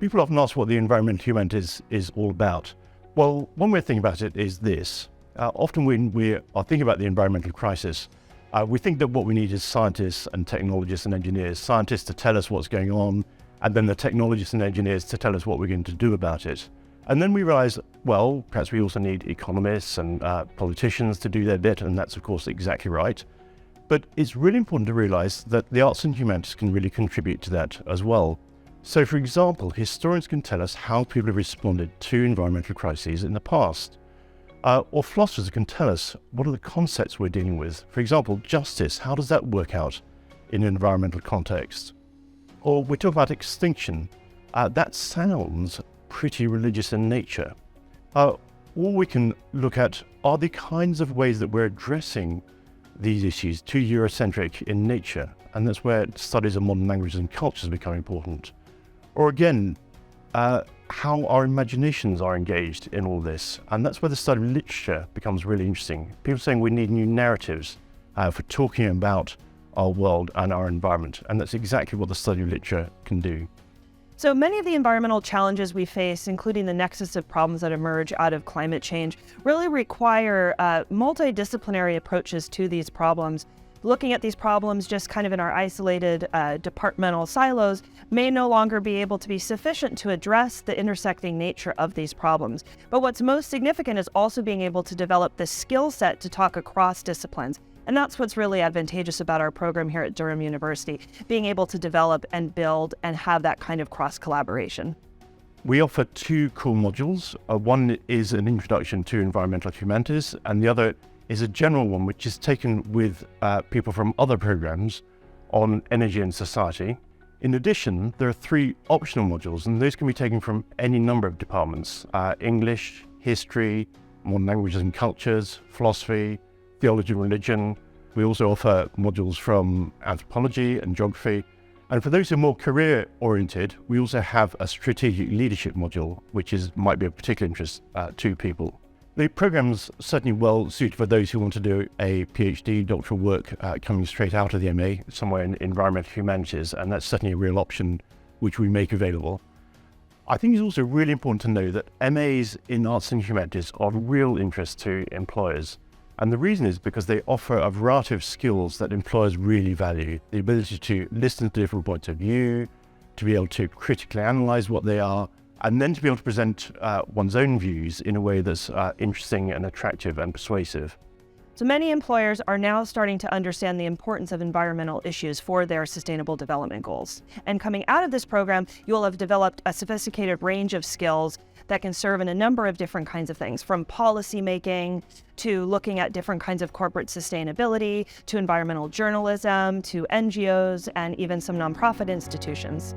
People often ask what the environmental humanities is all about. Well, one way of thinking about it is this. Often when we are thinking about the environmental crisis, we think that what we need is scientists and technologists and engineers. Scientists to tell us what's going on, and then the technologists and engineers to tell us what we're going to do about it. And then we realize, well, perhaps we also need economists and politicians to do their bit, and that's of course exactly right. But it's really important to realize that the arts and humanities can really contribute to that as well. So for example, historians can tell us how people have responded to environmental crises in the past. Or philosophers can tell us what are the concepts we're dealing with. For example, justice, how does that work out in an environmental context? Or we talk about extinction. That sounds pretty religious in nature. Or we can look at are the kinds of ways that we're addressing these issues too Eurocentric in nature, and that's where studies of modern languages and cultures become important. Or again, how our imaginations are engaged in all this, and that's where the study of literature becomes really interesting. People saying we need new narratives for talking about our world and our environment, and that's exactly what the study of literature can do. So many of the environmental challenges we face, including the nexus of problems that emerge out of climate change, really require multidisciplinary approaches to these problems. Looking at these problems just kind of in our isolated departmental silos may no longer be able to be sufficient to address the intersecting nature of these problems. But what's most significant is also being able to develop the skill set to talk across disciplines. And that's what's really advantageous about our program here at Durham University, being able to develop and build and have that kind of cross-collaboration. We offer two core modules. One is an introduction to environmental humanities, and the other is a general one which is taken with people from other programs on energy and society. In addition, there are three optional modules, and those can be taken from any number of departments: English, history, modern languages and cultures, philosophy, theology and religion. We also offer modules from anthropology and geography. And for those who are more career-oriented, we also have a strategic leadership module, which might be of particular interest to people. The program's certainly well suited for those who want to do a PhD, doctoral work coming straight out of the MA, somewhere in environmental humanities, and that's certainly a real option which we make available. I think it's also really important to know that MAs in arts and humanities are of real interest to employers. And the reason is because they offer a variety of skills that employers really value. The ability to listen to different points of view, to be able to critically analyze what they are, and then to be able to present one's own views in a way that's interesting and attractive and persuasive. So many employers are now starting to understand the importance of environmental issues for their sustainable development goals. And coming out of this program, you'll have developed a sophisticated range of skills that can serve in a number of different kinds of things, from policy making to looking at different kinds of corporate sustainability, to environmental journalism, to NGOs, and even some nonprofit institutions.